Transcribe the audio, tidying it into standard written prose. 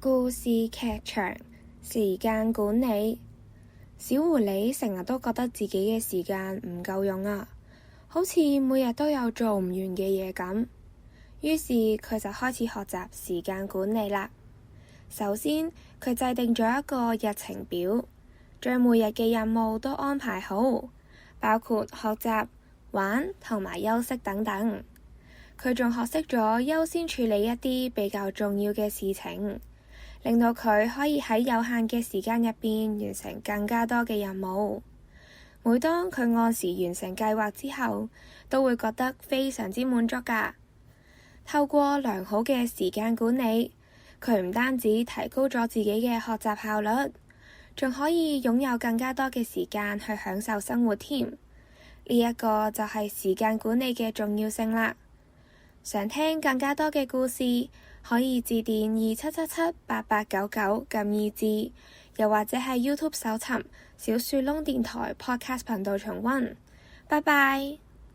故事劇場，時間管理。小狐狸成日都覺得自己嘅時間唔夠用啊，好似每日都有做唔完嘅嘢咁。於是佢就開始學習時間管理啦。首先，佢制定咗一個日程表，將每日嘅任務都安排好，包括學習、玩同埋休息等等。佢仲學識咗優先處理一啲比較重要嘅事情，令到佢可以喺有限嘅時間入邊完成更加多嘅任務。每當佢按時完成計劃之後，都會覺得非常之滿足㗎。透過良好嘅時間管理，佢唔單止提高咗自己嘅學習效率，仲可以擁有更加多嘅時間去享受生活添。呢一個就係時間管理嘅重要性啦。想聽更加多嘅故事，可以致電27778899撳2字，又或者喺 YouTube 搜尋小樹窿電台 Podcast 頻道重溫。拜拜。